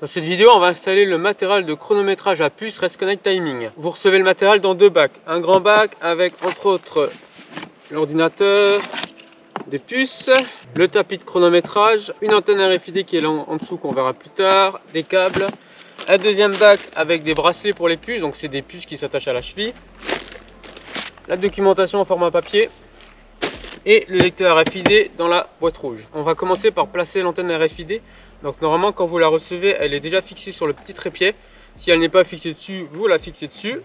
Dans cette vidéo, on va installer le matériel de chronométrage à puce Resconnect Timing. Vous recevez le matériel dans deux bacs. Un grand bac avec entre autres l'ordinateur, des puces, le tapis de chronométrage, une antenne RFID qui est là en dessous qu'on verra plus tard, des câbles. Un deuxième bac avec des bracelets pour les puces, donc c'est des puces qui s'attachent à la cheville. La documentation en format papier et le lecteur RFID dans la boîte rouge. On va commencer par placer l'antenne RFID. Donc normalement quand vous la recevez, elle est déjà fixée sur le petit trépied. Si elle n'est pas fixée dessus, vous la fixez dessus.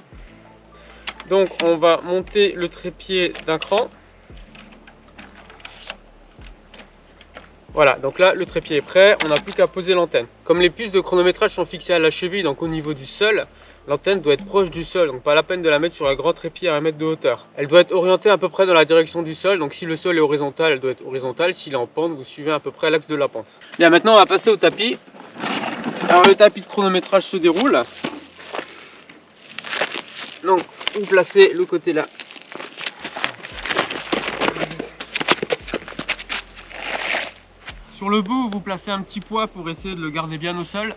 Donc on va monter le trépied d'un cran. Voilà, donc là le trépied est prêt, on n'a plus qu'à poser l'antenne. Comme les puces de chronométrage sont fixées à la cheville, donc au niveau du sol, l'antenne doit être proche du sol, donc pas la peine de la mettre sur un grand trépied à 1 mètre de hauteur. Elle doit être orientée à peu près dans la direction du sol, donc si le sol est horizontal, elle doit être horizontale. S'il est en pente, vous suivez à peu près l'axe de la pente. Bien, maintenant on va passer au tapis. Alors le tapis de chronométrage se déroule. Donc vous placez le côté là. Sur le bout, vous placez un petit poids pour essayer de le garder bien au sol.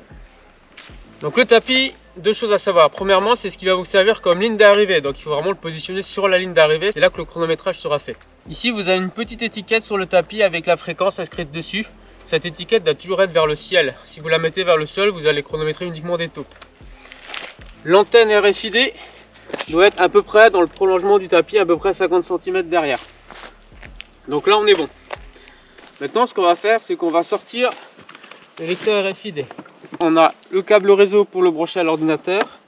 Donc le tapis, deux choses à savoir. Premièrement, c'est ce qui va vous servir comme ligne d'arrivée. Donc il faut vraiment le positionner sur la ligne d'arrivée. C'est là que le chronométrage sera fait. Ici, vous avez une petite étiquette sur le tapis avec la fréquence inscrite dessus. Cette étiquette doit toujours être vers le ciel. Si vous la mettez vers le sol, vous allez chronométrer uniquement des taupes. L'antenne RFID doit être à peu près dans le prolongement du tapis, à peu près 50 cm derrière. Donc là, on est bon. Maintenant, ce qu'on va faire, c'est qu'on va sortir le lecteur RFID. On a le câble réseau pour le brancher à l'ordinateur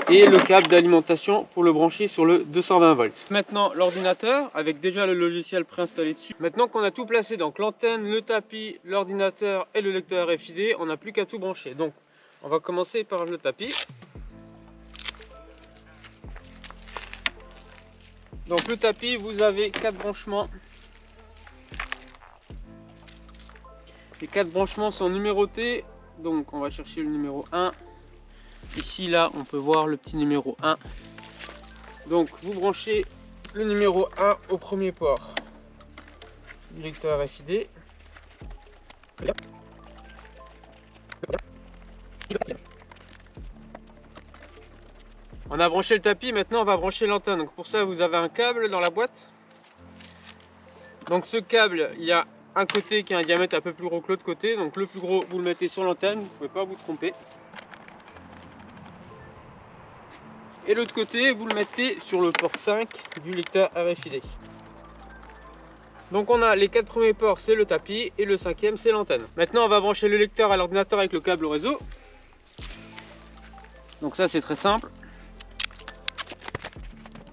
et le câble d'alimentation pour le brancher sur le 220 volts. Maintenant, l'ordinateur avec déjà le logiciel préinstallé dessus. Maintenant qu'on a tout placé, donc l'antenne, le tapis, l'ordinateur et le lecteur RFID, on n'a plus qu'à tout brancher. Donc, on va commencer par le tapis. Donc le tapis, vous avez 4 branchements. Les 4 branchements sont numérotés, donc on va chercher le numéro 1. Ici, là, on peut voir le petit numéro 1. Donc vous branchez le numéro 1 au premier port du lecteur RFID. On a branché le tapis, maintenant on va brancher l'antenne. Donc pour ça, vous avez un câble dans la boîte. Donc ce câble, il y a un côté qui a un diamètre un peu plus gros que l'autre côté. Donc le plus gros, vous le mettez sur l'antenne, vous ne pouvez pas vous tromper. Et l'autre côté, vous le mettez sur le port 5 du lecteur RFID. Donc on a les 4 premiers ports, c'est le tapis, et le 5e, c'est l'antenne. Maintenant, on va brancher le lecteur à l'ordinateur avec le câble réseau. Donc ça, c'est très simple.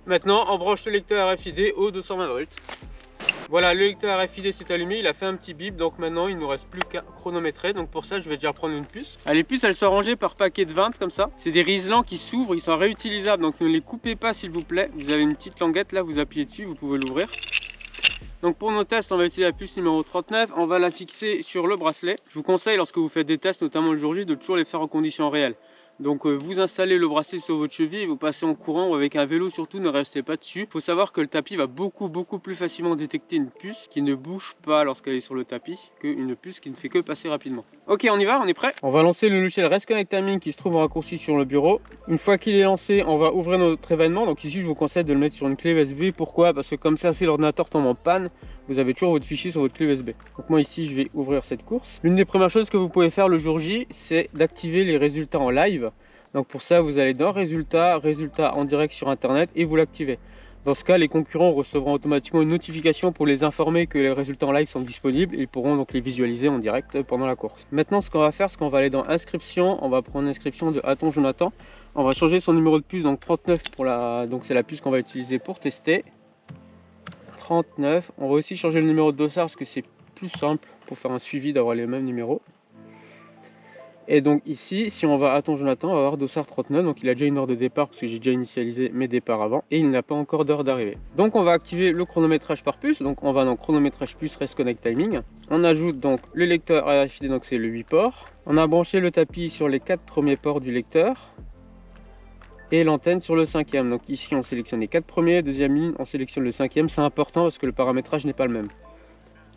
Maintenant, on branche le lecteur RFID au 220 volts. Voilà, le lecteur RFID s'est allumé, il a fait un petit bip, donc maintenant il ne nous reste plus qu'à chronométrer. Donc pour ça, je vais déjà prendre une puce. Les puces, elles sont rangées par paquet de 20 comme ça. C'est des riselants qui s'ouvrent, ils sont réutilisables, donc ne les coupez pas s'il vous plaît. Vous avez une petite languette là, vous appuyez dessus, vous pouvez l'ouvrir. Donc pour nos tests, on va utiliser la puce numéro 39, on va la fixer sur le bracelet. Je vous conseille lorsque vous faites des tests, notamment le jour J, de toujours les faire en conditions réelles. Donc vous installez le bracelet sur votre cheville et vous passez en courant ou avec un vélo, surtout ne restez pas dessus. Il faut savoir que le tapis va beaucoup plus facilement détecter une puce qui ne bouge pas lorsqu'elle est sur le tapis qu'une puce qui ne fait que passer rapidement. Ok, on y va, on est prêt. On va lancer le logiciel Resconnect Timing qui se trouve en raccourci sur le bureau. Une fois qu'il est lancé, on va ouvrir notre événement. Donc ici je vous conseille de le mettre sur une clé USB. Pourquoi? Parce que comme ça, si l'ordinateur tombe en panne, vous avez toujours votre fichier sur votre clé USB. Donc moi ici je vais ouvrir cette course. L'une des premières choses que vous pouvez faire le jour J, c'est d'activer les résultats en live. Donc pour ça, vous allez dans résultats en direct sur internet et vous l'activez. Dans ce cas, les concurrents recevront automatiquement une notification pour les informer que les résultats en live sont disponibles et ils pourront donc les visualiser en direct pendant la course. Maintenant, ce qu'on va faire, c'est qu'on va aller dans inscription. On va prendre l'inscription de Aton Jonathan. On va changer son numéro de puce, donc 39 pour donc c'est la puce qu'on va utiliser pour tester. 39. On va aussi changer le numéro de dossard parce que c'est plus simple pour faire un suivi d'avoir les mêmes numéros. Et donc ici, si on va à Aton Jonathan, on va avoir dossard 39, donc il a déjà une heure de départ parce que j'ai déjà initialisé mes départs avant et il n'a pas encore d'heure d'arrivée. Donc on va activer le chronométrage par puce, donc on va dans chronométrage puce Resconnect Timing. On ajoute donc le lecteur RFID, donc c'est le 8 ports. On a branché le tapis sur les 4 premiers ports du lecteur et l'antenne sur le 5e. Donc ici on sélectionne les 4 premiers, deuxième ligne on sélectionne le 5e, c'est important parce que le paramétrage n'est pas le même.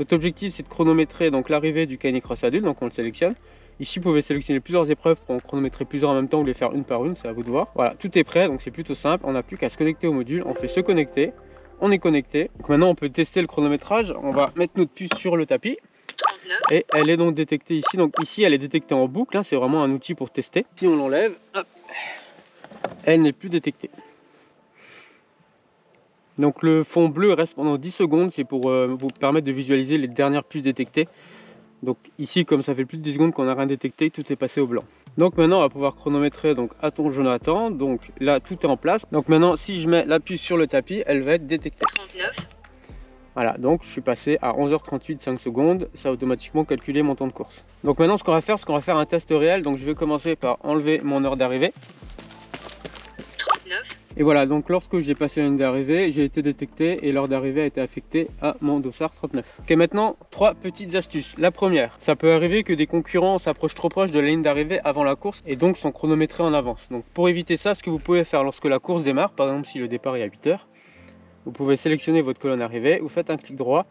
Notre objectif c'est de chronométrer donc l'arrivée du Canicross adulte, donc on le sélectionne. Ici vous pouvez sélectionner plusieurs épreuves pour en chronométrer plusieurs en même temps ou les faire une par une, c'est à vous de voir. Voilà, tout est prêt, donc c'est plutôt simple, on n'a plus qu'à se connecter au module, on fait se connecter, on est connecté. Donc maintenant on peut tester le chronométrage, on va mettre notre puce sur le tapis. 39. Et elle est donc détectée ici, donc ici elle est détectée en boucle, hein, c'est vraiment un outil pour tester. Si on l'enlève, elle n'est plus détectée. Donc le fond bleu reste pendant 10 secondes, c'est pour vous permettre de visualiser les dernières puces détectées. Donc ici, comme ça fait plus de 10 secondes qu'on n'a rien détecté, tout est passé au blanc. Donc maintenant on va pouvoir chronométrer donc à ton Jonathan. Donc là tout est en place. Donc maintenant si je mets la puce sur le tapis, elle va être détectée. 39. Voilà, donc je suis passé à 11h38 5 secondes, ça a automatiquement calculé mon temps de course. Donc maintenant ce qu'on va faire, c'est qu'on va faire un test réel. Donc je vais commencer par enlever mon heure d'arrivée. 39. Et voilà, donc lorsque j'ai passé la ligne d'arrivée, j'ai été détecté et l'heure d'arrivée a été affectée à mon dossard 39. Ok, maintenant, 3 petites astuces. La première, ça peut arriver que des concurrents s'approchent trop proche de la ligne d'arrivée avant la course et donc sont chronométrés en avance. Donc pour éviter ça, ce que vous pouvez faire lorsque la course démarre, par exemple si le départ est à 8h, vous pouvez sélectionner votre colonne d'arrivée, vous faites un clic droit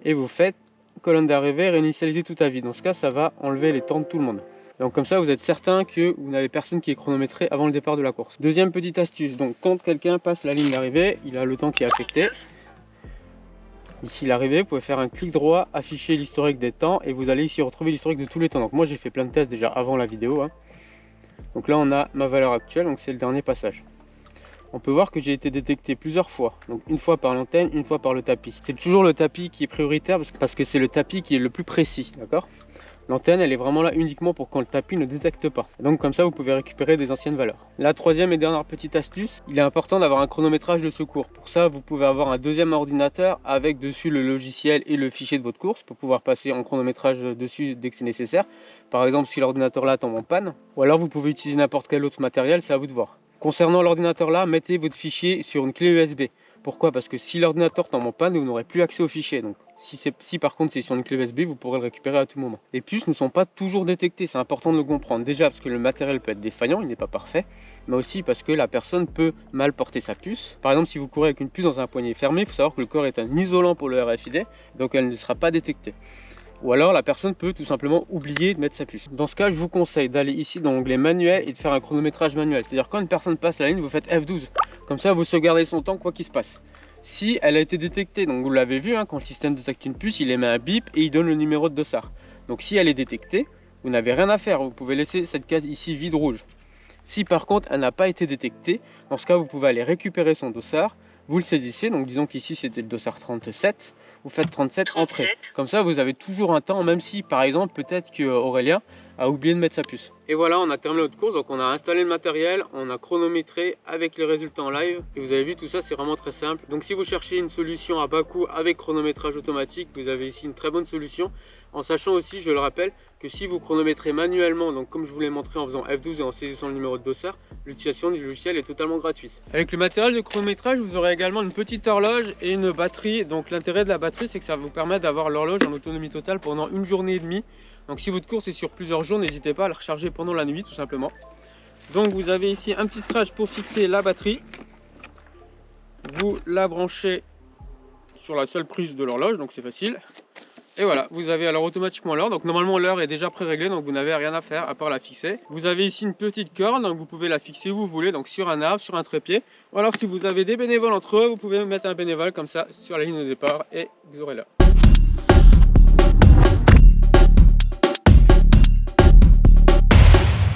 et vous faites colonne d'arrivée, réinitialiser tout à vie. Dans ce cas, ça va enlever les temps de tout le monde. Donc comme ça, vous êtes certain que vous n'avez personne qui est chronométré avant le départ de la course. Deuxième petite astuce, donc quand quelqu'un passe la ligne d'arrivée, il a le temps qui est affecté. Ici l'arrivée, vous pouvez faire un clic droit, afficher l'historique des temps et vous allez ici retrouver l'historique de tous les temps. Donc moi j'ai fait plein de tests déjà avant la vidéo, hein. Donc là on a ma valeur actuelle, donc c'est le dernier passage. On peut voir que j'ai été détecté plusieurs fois, donc une fois par l'antenne, une fois par le tapis. C'est toujours le tapis qui est prioritaire parce que c'est le tapis qui est le plus précis, d'accord ? L'antenne elle est vraiment là uniquement pour quand le tapis ne détecte pas. Donc comme ça vous pouvez récupérer des anciennes valeurs. La troisième et dernière petite astuce, il est important d'avoir un chronométrage de secours. Pour ça vous pouvez avoir un deuxième ordinateur avec dessus le logiciel et le fichier de votre course pour pouvoir passer en chronométrage dessus dès que c'est nécessaire. Par exemple si l'ordinateur là tombe en panne, ou alors vous pouvez utiliser n'importe quel autre matériel, c'est à vous de voir. Concernant l'ordinateur là, mettez votre fichier sur une clé USB. Pourquoi? Parce que si l'ordinateur tombe en panne, vous n'aurez plus accès au fichier. Donc si par contre c'est sur une clé USB, vous pourrez le récupérer à tout moment. Les puces ne sont pas toujours détectées, c'est important de le comprendre. Déjà parce que le matériel peut être défaillant, il n'est pas parfait, mais aussi parce que la personne peut mal porter sa puce. Par exemple, si vous courez avec une puce dans un poignet fermé, il faut savoir que le corps est un isolant pour le RFID, donc elle ne sera pas détectée. Ou alors la personne peut tout simplement oublier de mettre sa puce. Dans ce cas, je vous conseille d'aller ici dans l'onglet manuel et de faire un chronométrage manuel. C'est-à-dire quand une personne passe la ligne, vous faites F12. Comme ça, vous sauvegardez son temps quoi qu'il se passe. Si elle a été détectée, donc vous l'avez vu, hein, quand le système détecte une puce, il émet un bip et il donne le numéro de dossard. Donc si elle est détectée, vous n'avez rien à faire. Vous pouvez laisser cette case ici vide rouge. Si par contre elle n'a pas été détectée, dans ce cas, vous pouvez aller récupérer son dossard. Vous le saisissez, donc disons qu'ici c'était le dossard 37. Vous faites 37 entrées. Comme ça, vous avez toujours un temps, même si par exemple, peut-être que Aurélien a oublié de mettre sa puce. Et voilà, on a terminé notre course. Donc on a installé le matériel, on a chronométré avec les résultats en live. Et vous avez vu, tout ça, c'est vraiment très simple. Donc si vous cherchez une solution à bas coût avec chronométrage automatique, vous avez ici une très bonne solution. En sachant aussi, je le rappelle, que si vous chronométrez manuellement, donc comme je vous l'ai montré en faisant F12 et en saisissant le numéro de dossard, l'utilisation du logiciel est totalement gratuite. Avec le matériel de chronométrage, vous aurez également une petite horloge et une batterie. Donc l'intérêt de la batterie, c'est que ça vous permet d'avoir l'horloge en autonomie totale pendant une journée et demie. Donc si votre course est sur plusieurs jours, n'hésitez pas à la recharger pendant la nuit tout simplement. Donc vous avez ici un petit scratch pour fixer la batterie. Vous la branchez sur la seule prise de l'horloge, donc c'est facile. Et voilà, vous avez alors automatiquement l'heure. Donc normalement l'heure est déjà pré-réglée, donc vous n'avez rien à faire à part la fixer. Vous avez ici une petite corde, donc vous pouvez la fixer où vous voulez, donc sur un arbre, sur un trépied. Ou alors si vous avez des bénévoles entre eux, vous pouvez mettre un bénévole comme ça sur la ligne de départ et vous aurez l'heure.